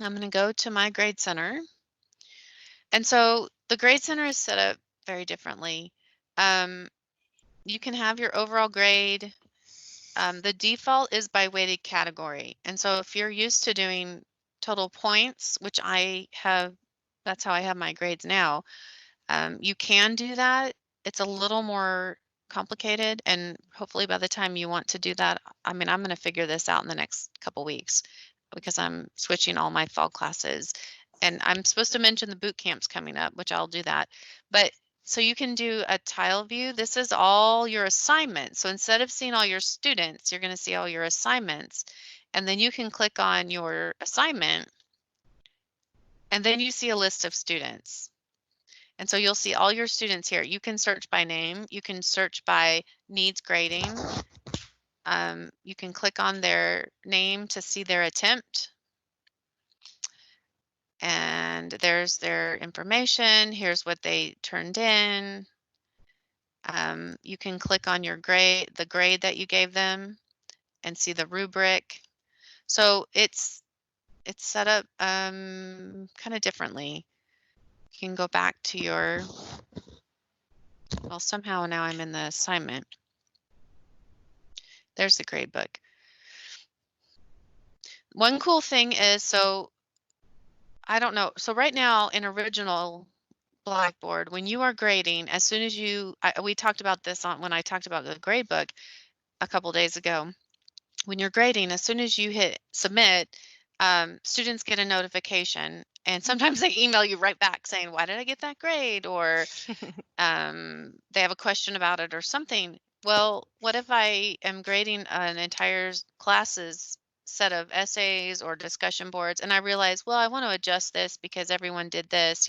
I'm going to go to my grade center. And so the grade center is set up very differently. Um, you can have your overall grade. The default is by weighted category. And so if you're used to doing total points, which I have, that's how I have my grades now, you can do that. It's a little more complicated, and hopefully by the time you want to do that, I mean, I'm going to figure this out in the next couple weeks because I'm switching all my fall classes, and I'm supposed to mention the boot camps coming up, which I'll do that. But so you can do a tile view. This is all your assignments. So instead of seeing all your students, you're going to see all your assignments, and then you can click on your assignment, and then you see a list of students. And so you'll see all your students here. You can search by name. You can search by needs grading. You can click on their name to see their attempt. And there's their information. Here's what they turned in. You can click on your grade, the grade that you gave them, and see the rubric. So it's set up kind of differently. You can go back to your, well, somehow now I'm in the assignment. There's the grade book. One cool thing is, so I don't know. So right now in original Blackboard, when you are grading, as soon as we talked about this on when I talked about the grade book a couple days ago. When you're grading, as soon as you hit submit, students get a notification, and sometimes they email you right back saying, "Why did I get that grade?" Or they have a question about it or something. Well, what if I am grading an entire class's set of essays or discussion boards, and I realize, well, I want to adjust this because everyone did this,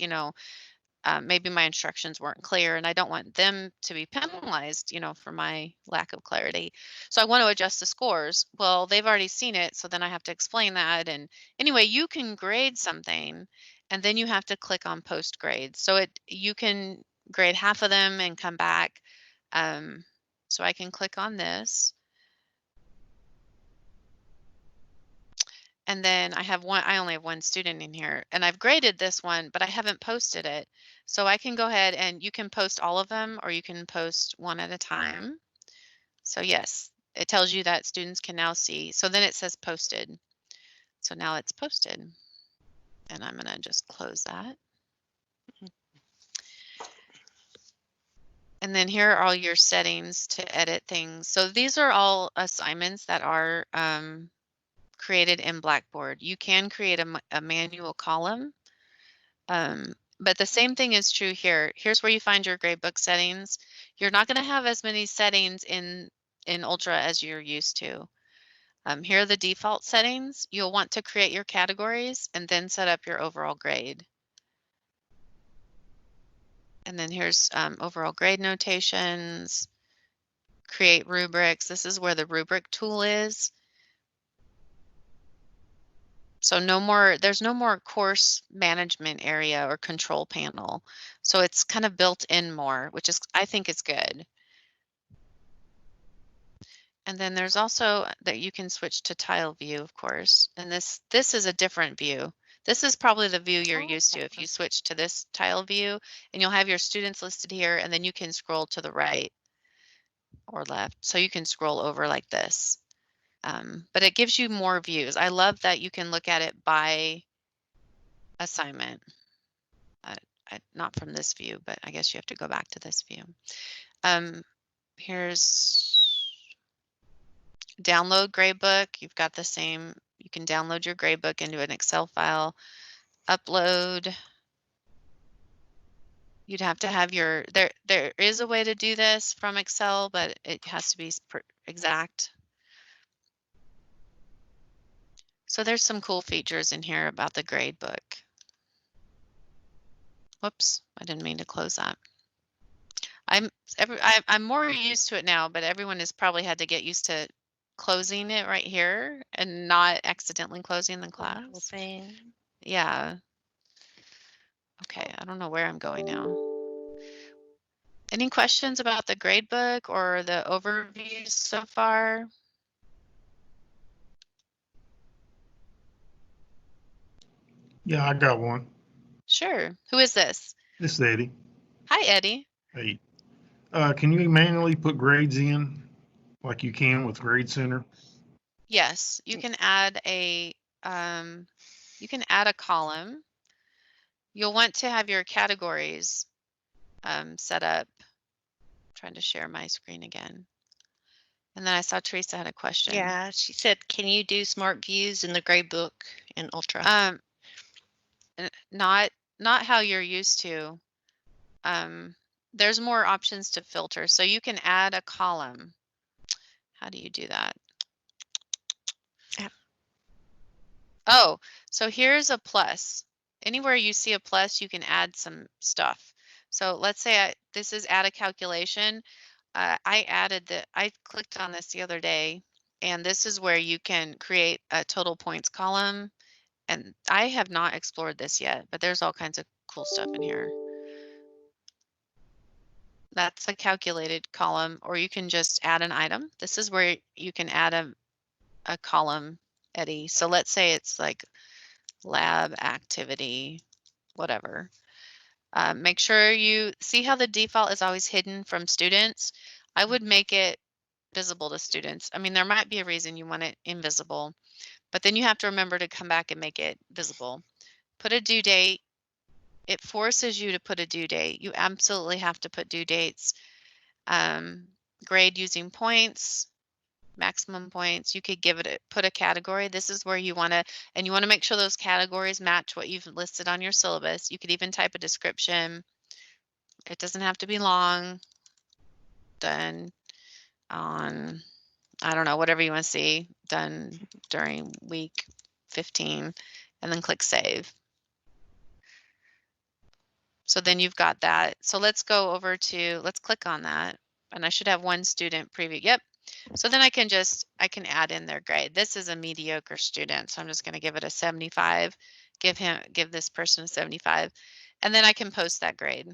maybe my instructions weren't clear and I don't want them to be penalized, for my lack of clarity. So I want to adjust the scores. Well, they've already seen it, so then I have to explain that. And anyway, you can grade something and then you have to click on post grade. So you can grade half of them and come back. So I can click on this. And then I only have one student in here, and I've graded this one, but I haven't posted it. So I can go ahead and you can post all of them or you can post one at a time. So yes, it tells you that students can now see. So then it says posted. So now it's posted. And I'm going to just close that. And then here are all your settings to edit things. So these are all assignments that are created in Blackboard. You can create a manual column. But the same thing is true here. Here's where you find your gradebook settings. You're not going to have as many settings in Ultra as you're used to. Here are the default settings. You'll want to create your categories and then set up your overall grade. And then here's overall grade notations, create rubrics. This is where the rubric tool is. So there's no more course management area or control panel. So it's kind of built in more, which I think is good. And then there's also that you can switch to tile view, of course. And this is a different view. This is probably the view you're used to if you switch to this tile view, and you'll have your students listed here, and then you can scroll to the right or left. So you can scroll over like this. But it gives you more views. I love that you can look at it by assignment. Not from this view, but I guess you have to go back to this view. Here's download gradebook. You've got the same, you can download your gradebook into an Excel file, upload. You'd have to have there is a way to do this from Excel, but it has to be exact. So there's some cool features in here about the gradebook. Whoops, I didn't mean to close that. I'm more used to it now, but everyone has probably had to get used to closing it right here and not accidentally closing the class. Yeah. Okay, I don't know where I'm going now. Any questions about the gradebook or the overview so far? Yeah, I got one. Sure. Who is this? This is Eddie. Hi, Eddie. Hey, can you manually put grades in like you can with Grade Center? Yes, you can add a column. You'll want to have your categories set up. I'm trying to share my screen again. And then I saw Teresa had a question. Yeah, she said, can you do smart views in the gradebook in Ultra? Not how you're used to. There's more options to filter. So you can add a column. How do you do that? Yeah. Oh, so here's a plus. Anywhere you see a plus, you can add some stuff. So let's say this is add a calculation. I clicked on this the other day, and this is where you can create a total points column. And I have not explored this yet, but there's all kinds of cool stuff in here. That's a calculated column, or you can just add an item. This is where you can add a column, Eddie. So let's say it's like lab activity, whatever. Make sure you see how the default is always hidden from students. I would make it visible to students. I mean, there might be a reason you want it invisible, but then you have to remember to come back and make it visible. Put a due date. It forces you to put a due date. You absolutely have to put due dates. Grade using points, maximum points. You could put a category. This is where you want to, and you want to make sure those categories match what you've listed on your syllabus. You could even type a description. It doesn't have to be long. Done on, I don't know, whatever you want to see, done during week 15, and then click save. So then you've got that. So let's go over to, let's click on that. And I should have one student preview. Yep. So then I can add in their grade. This is a mediocre student. So I'm just going to give it a 75, give this person a 75, and then I can post that grade.